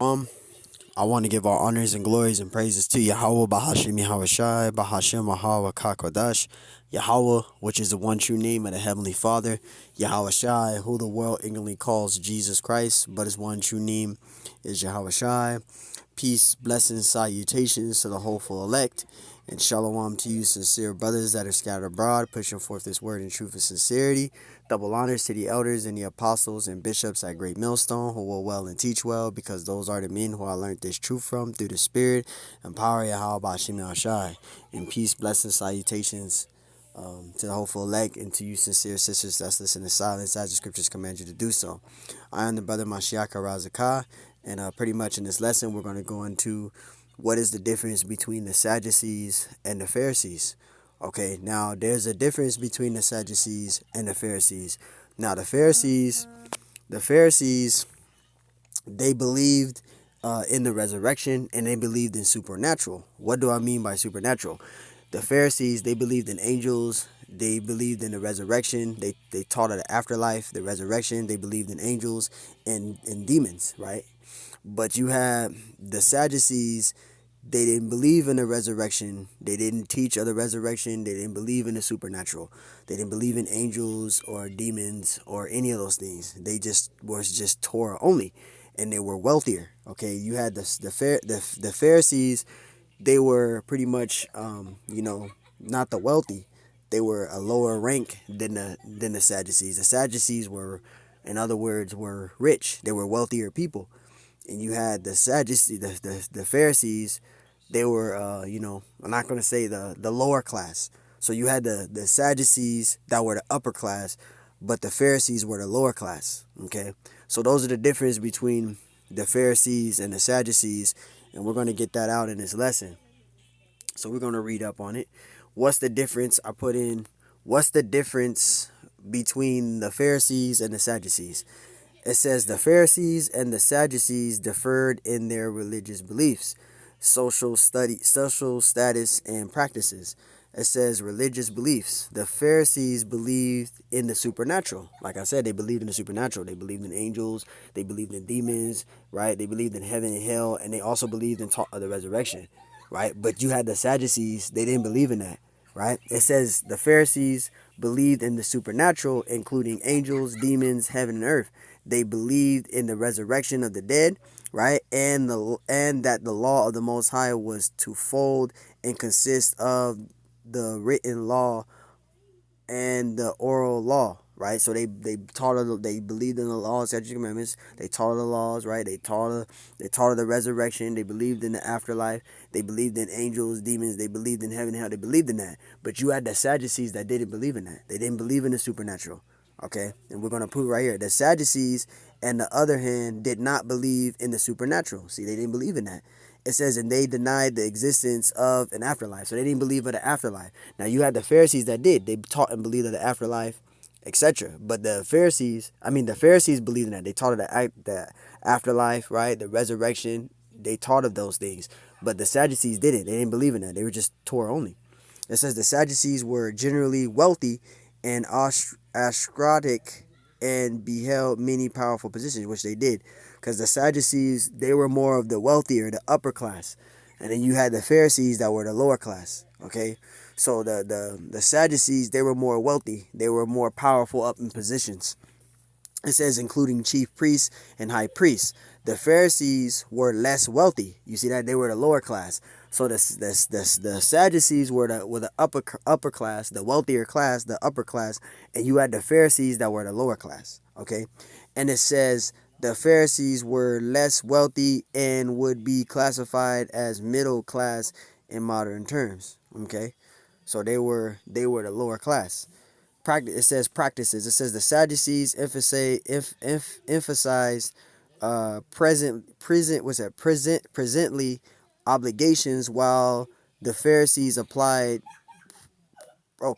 Um, I want to give all honors and glories and praises to Yahweh, Bahashim Yahweh Shai, Bahashim Yahweh Kakodash, Yahweh, which is the one true name of the Heavenly Father, Yahweh Shai, who the world ignorantly calls Jesus Christ, but his one true name is Yahweh Shai. Peace, blessings, salutations to the hopeful elect, and shalom to you, sincere brothers that are scattered abroad, pushing forth this word in truth and sincerity. Double honors to the elders and the apostles and bishops at Great Millstone, who will well and teach well, because those are the men who I learned this truth from through the Spirit and power of Yahweh Bashim Shai. And peace, blessings, salutations to the hopeful elect, and to you, sincere sisters that's listening in silence, as the scriptures command you to do so. I am the brother Mashiach Razakah, and pretty much in this lesson, we're going to go into what is the difference between the Sadducees and the Pharisees. Okay, now there's a difference between the Sadducees and the Pharisees. Now the Pharisees, they believed in the resurrection, and they believed in supernatural. What do I mean by supernatural? The Pharisees, they believed in angels. They believed in the resurrection. They taught of the afterlife, the resurrection. They believed in angels and demons, right? But you have the Sadducees. They didn't believe in the resurrection. They didn't teach of the resurrection. They didn't believe in the supernatural. They didn't believe in angels or demons or any of those things. They just was just Torah only, and they were wealthier. Okay, you had the Pharisees. They were pretty much not the wealthy. They were a lower rank than the Sadducees. The Sadducees were, in other words, were rich. They were wealthier people. And you had the Sadducees, the Pharisees. They were, I'm not going to say the lower class. So you had the Sadducees that were the upper class, but the Pharisees were the lower class. Okay, so those are the difference between the Pharisees and the Sadducees, and we're going to get that out in this lesson. So we're going to read up on it. What's the difference? I put in, what's the difference between the Pharisees and the Sadducees? It says the Pharisees and the Sadducees differed in their religious beliefs, social status, and practices. It says religious beliefs. The Pharisees believed in the supernatural. Like I said, they believed in the supernatural. They believed in angels. They believed in demons, right? They believed in heaven and hell, and they also believed in the resurrection, right? But you had the Sadducees. They didn't believe in that, right? It says the Pharisees believed in the supernatural, including angels, demons, heaven, and earth. They believed in the resurrection of the dead, right? And that the law of the Most High was twofold and consist of the written law and the oral law, right? So they believed in the laws, statutes, and commandments. They taught of the laws, right? They taught of the resurrection. They believed in the afterlife. They believed in angels, demons. They believed in heaven and hell. They believed in that. But you had the Sadducees that didn't believe in that. They didn't believe in the supernatural. Okay, and we're gonna prove right here. The Sadducees, on the other hand, did not believe in the supernatural. See, they didn't believe in that. It says, and they denied the existence of an afterlife. So they didn't believe in the afterlife. Now you had the Pharisees that did. They taught and believed in the afterlife, etc. But the Pharisees believed in that. They taught of the afterlife, right? The resurrection. They taught of those things. But the Sadducees didn't. They didn't believe in that. They were just Torah only. It says the Sadducees were generally wealthy and aristocratic and beheld many powerful positions, which they did. Because the Sadducees, they were more of the wealthier, the upper class. And then you had the Pharisees that were the lower class. Okay? So the Sadducees, they were more wealthy. They were more powerful up in positions. It says including chief priests and high priests. The Pharisees were less wealthy. You see that? They were the lower class. So the Sadducees were the upper class, the wealthier class, the upper class, and you had the Pharisees that were the lower class. Okay? And it says the Pharisees were less wealthy and would be classified as middle class in modern terms. Okay? So they were the lower class. It says practices. It says the Sadducees emphasized presently obligations, while the Pharisees applied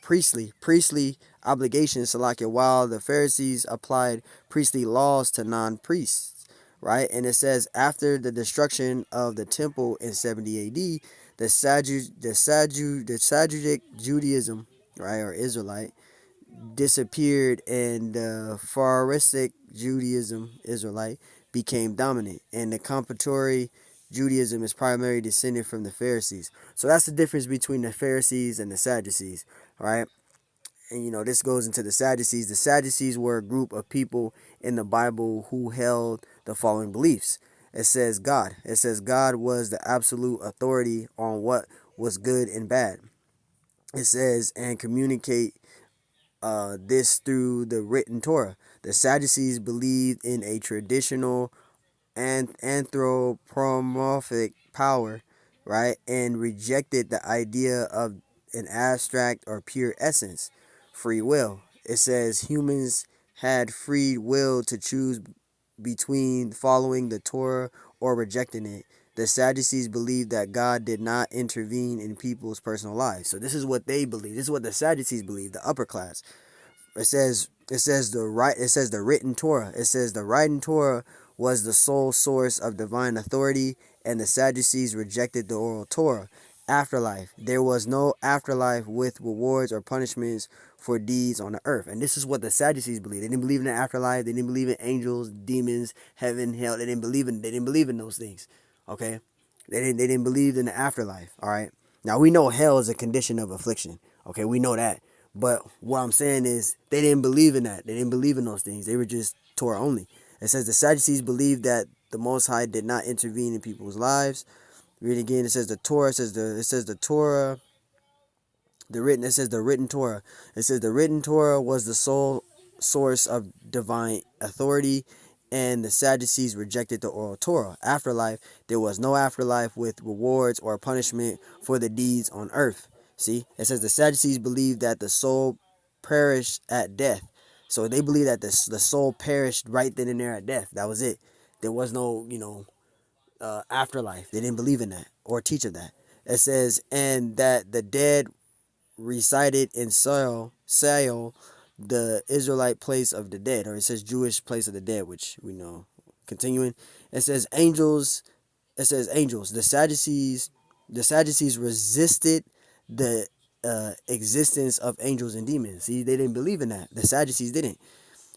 priestly obligations, Salakia, while the Pharisees applied priestly laws to non-priests, right? And it says after the destruction of the temple in 70 AD, the Sadducees Judaism, right, or Israelite, disappeared, and Pharisaic Judaism, Israelite, became dominant, and the compilatory Judaism is primarily descended from the Pharisees. So that's the difference between the Pharisees and the Sadducees, right? And this goes into the Sadducees. The Sadducees were a group of people in the Bible who held the following beliefs. It says God. It says God was the absolute authority on what was good and bad. It says, and communicate this through the written Torah. The Sadducees believed in a traditional and anthropomorphic power, right, and rejected the idea of an abstract or pure essence, free will. It says humans had free will to choose between following the Torah or rejecting it. The Sadducees believed that God did not intervene in people's personal lives. So this is what they believe. This is what the Sadducees believe, the upper class. It says the written Torah. It says the written Torah was the sole source of divine authority, and the Sadducees rejected the oral Torah. Afterlife. There was no afterlife with rewards or punishments for deeds on the earth. And this is what the Sadducees believed. They didn't believe in the afterlife. They didn't believe in angels, demons, heaven, hell. They didn't believe in those things. Okay? They didn't believe in the afterlife. All right. Now we know hell is a condition of affliction. Okay, we know that. But what I'm saying is they didn't believe in that. They didn't believe in those things. They were just Torah only. It says the Sadducees believed that the Most High did not intervene in people's lives. Read again. It says the Torah. It says the Torah. It says the written Torah. It says the written Torah was the sole source of divine authority, and the Sadducees rejected the oral Torah. Afterlife. There was no afterlife with rewards or punishment for the deeds on earth. See, it says the Sadducees believed that the soul perished at death. So they believe that the soul perished right then and there at death. That was it. There was no, afterlife. They didn't believe in that or teach of that. It says, and that the dead resided in Seol, the Israelite place of the dead, or it says Jewish place of the dead, which we know. Continuing, it says angels. It says angels. The Sadducees resisted the existence of angels and demons. See, they didn't believe in that. The Sadducees didn't.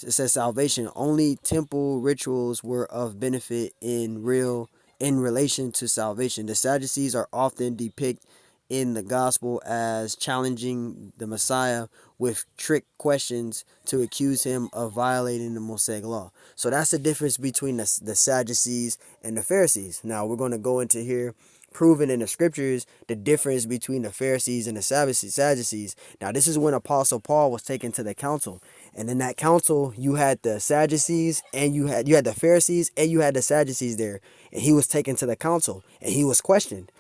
It says salvation. Only temple rituals were of benefit in relation to salvation. The Sadducees are often depicted in the gospel as challenging the Messiah with trick questions to accuse him of violating the Mosaic law. So that's the difference between the Sadducees and the Pharisees. Now we're going to go into here proving in the scriptures the difference between the Pharisees and the Sadducees. Now this is when Apostle Paul was taken to the council. And in that council, you had the Sadducees and you had the Pharisees and you had the Sadducees there. And he was taken to the council and he was questioned.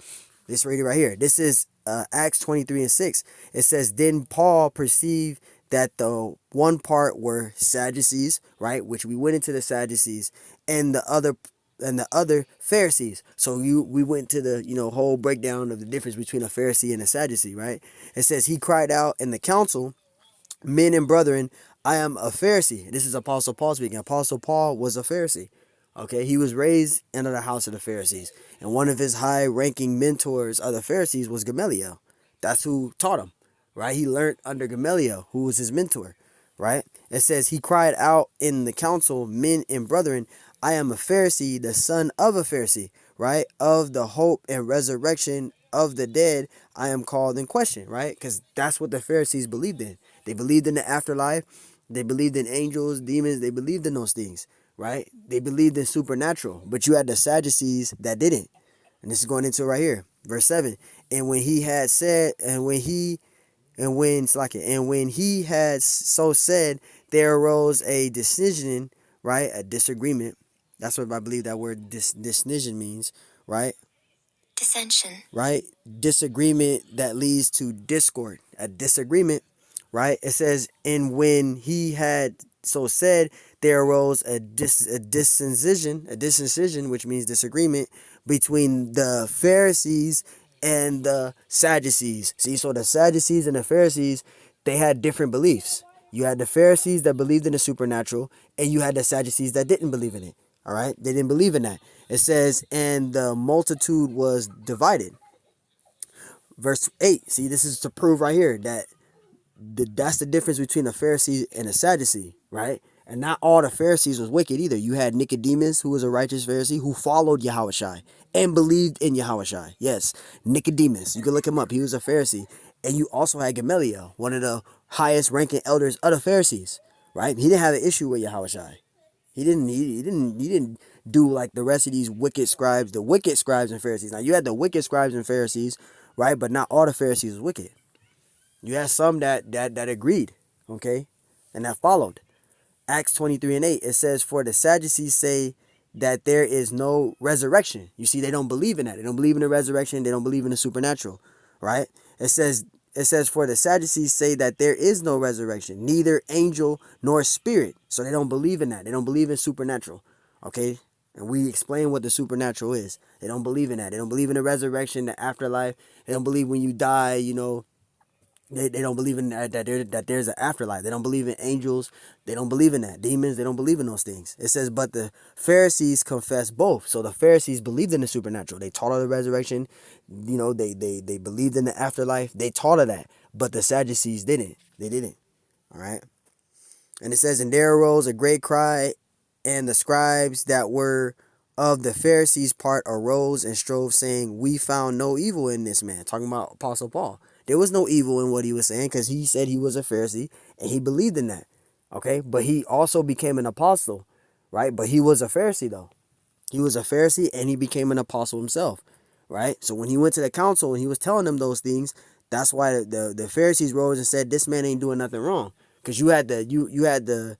This read it right here. This is Acts 23:6. It says, then Paul perceived that the one part were Sadducees, right, which we went into the Sadducees, and the other Pharisees. So we went to the whole breakdown of the difference between a Pharisee and a Sadducee, right? It says he cried out in the council, men and brethren, I am a Pharisee. This is Apostle Paul speaking. Apostle Paul was a Pharisee. Okay, he was raised into the house of the Pharisees. And one of his high-ranking mentors of the Pharisees was Gamaliel. That's who taught him, right? He learned under Gamaliel, who was his mentor, right? It says, he cried out in the council, men and brethren, I am a Pharisee, the son of a Pharisee, right? Of the hope and resurrection of the dead, I am called in question, right? Because that's what the Pharisees believed in. They believed in the afterlife. They believed in angels, demons. They believed in those things, right? They believed in supernatural. But you had the Sadducees that didn't. And this is going into right here, verse 7. And when he had said, and when he had so said, there arose a decision, right? A disagreement. That's what I believe that word decision means, right? Dissension. Right? Disagreement that leads to discord. A disagreement, right? It says, and when he had so said, there arose a dissension, which means disagreement, between the Pharisees and the Sadducees. See, so the Sadducees and the Pharisees, they had different beliefs. You had the Pharisees that believed in the supernatural, and you had the Sadducees that didn't believe in it. All right? They didn't believe in that. It says, and the multitude was divided. Verse 8. See, this is to prove right here that that's the difference between a Pharisee and a Sadducee, right? And not all the Pharisees was wicked either. You had Nicodemus, who was a righteous Pharisee, who followed Yahushai and believed in Yahushai. Yes, Nicodemus. You can look him up. He was a Pharisee. And you also had Gamaliel, one of the highest ranking elders of the Pharisees. Right? He didn't have an issue with Yahushai. He didn't do like the rest of these wicked scribes, the wicked scribes and Pharisees. Now you had the wicked scribes and Pharisees, right? But not all the Pharisees was wicked. You had some that agreed, okay, and that followed. Acts 23:8, it says, "For the Sadducees say that there is no resurrection." You see, they don't believe in that. They don't believe in the resurrection. They don't believe in the supernatural, right? It says, "For the Sadducees say that there is no resurrection, neither angel nor spirit." So they don't believe in that. They don't believe in supernatural, okay? And we explain what the supernatural is. They don't believe in that. They don't believe in the resurrection, the afterlife. They don't believe when you die, they don't believe in that there's an afterlife. They don't believe in angels. They don't believe in that. Demons, they don't believe in those things. It says, but the Pharisees confess both. So the Pharisees believed in the supernatural. They taught of the resurrection. They believed in the afterlife. They taught of that. But the Sadducees didn't. They didn't. All right. And it says, and there arose a great cry, and the scribes that were of the Pharisees' part arose and strove, saying, we found no evil in this man. Talking about Apostle Paul. There was no evil in what he was saying because he said he was a Pharisee and he believed in that. Okay. But he also became an apostle, right? But he was a Pharisee though. He was a Pharisee and he became an apostle himself, right? So when he went to the council and he was telling them those things, that's why the Pharisees rose and said, this man ain't doing nothing wrong. Because you had the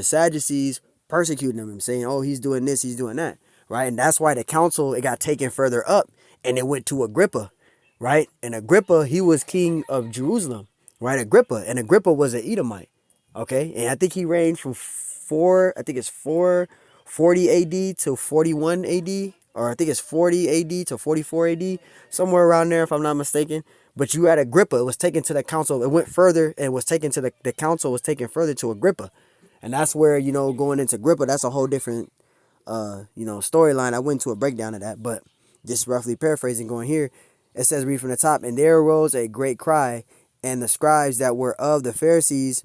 Sadducees persecuting him and saying, oh, he's doing this, he's doing that, right? And that's why the council, it got taken further up and it went to Agrippa, right? And Agrippa, he was king of Jerusalem, right? Agrippa was an Edomite, okay? And I think he reigned from 440 AD to 41 AD, or I think it's 40 AD to 44 AD, somewhere around there if I'm not mistaken. But you had Agrippa, it was taken to the council, it went further and was taken to the council was taken further to Agrippa. And that's where, going into Agrippa, that's a whole different, storyline. I went into a breakdown of that, but just roughly paraphrasing going here, it says, read from the top, and there arose a great cry, and the scribes that were of the Pharisees'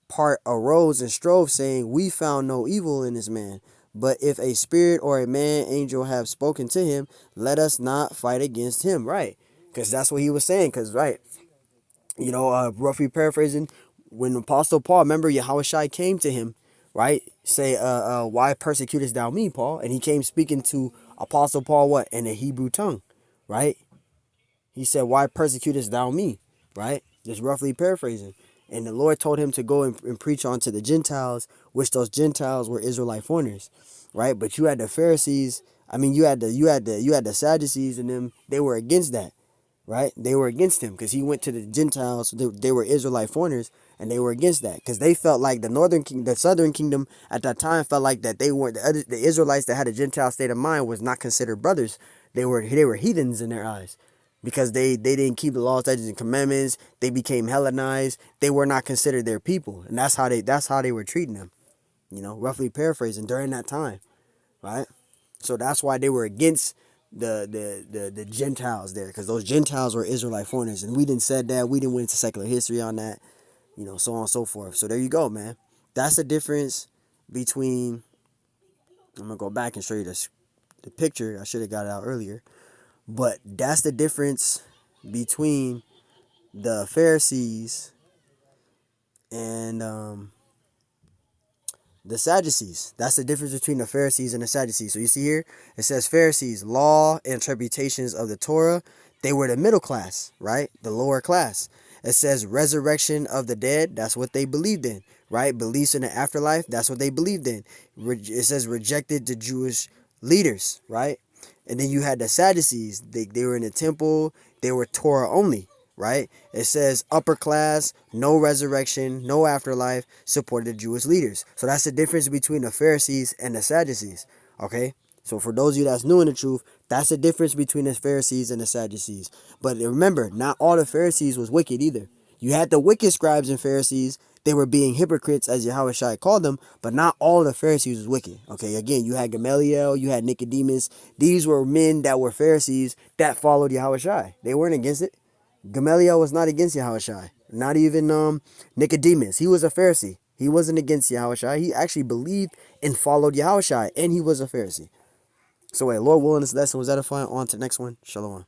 part arose and strove, saying, we found no evil in this man. But if a spirit or a man angel have spoken to him, let us not fight against him. Right. Because that's what he was saying. Because, right, roughly paraphrasing, when Apostle Paul, remember, Yahushua came to him, right? Say, why persecutest thou me, Paul? And he came speaking to Apostle Paul, what? In the Hebrew tongue, right? He said, why persecutest thou me? Right? Just roughly paraphrasing. And the Lord told him to go and preach unto the Gentiles, which those Gentiles were Israelite foreigners, right? But you had the Pharisees. I mean, you had the Sadducees, and them. They were against that, right? They were against him because he went to the Gentiles. They were Israelite foreigners, and they were against that because they felt like the southern kingdom at that time felt like that they weren't the Israelites that had a Gentile state of mind was not considered brothers. They were heathens in their eyes. Because they didn't keep the laws, statutes, and commandments, they became Hellenized. They were not considered their people, and that's how they were treating them. Roughly paraphrasing during that time, right? So that's why they were against the Gentiles there, because those Gentiles were Israelite foreigners, and we didn't said that. We didn't went into secular history on that, so on and so forth. So there you go, man. That's the difference between. I'm gonna go back and show you the picture. I should have got it out earlier. But that's the difference between the Pharisees and the Sadducees. That's the difference between the Pharisees and the Sadducees. So you see here, it says Pharisees, law, interpretations of the Torah. They were the middle class, right? The lower class. It says resurrection of the dead. That's what they believed in, right? Beliefs in the afterlife. That's what they believed in. It says rejected the Jewish leaders, right? And then you had the Sadducees. They were in the temple. They were Torah only, right? It says upper class, no resurrection, no afterlife, supported the Jewish leaders. So that's the difference between the Pharisees and the Sadducees, okay? So for those of you that's new in the truth, that's the difference between the Pharisees and the Sadducees. But remember, not all the Pharisees was wicked either. You had the wicked scribes and Pharisees. They were being hypocrites, as Yahushua called them, but not all the Pharisees was wicked. Okay, again, you had Gamaliel, you had Nicodemus. These were men that were Pharisees that followed Yahushua. They weren't against it. Gamaliel was not against Yahushua. Not even Nicodemus. He was a Pharisee. He wasn't against Yahushua. He actually believed and followed Yahushua, and he was a Pharisee. So, wait, Lord willing, this lesson was edifying. On to the next one. Shalom.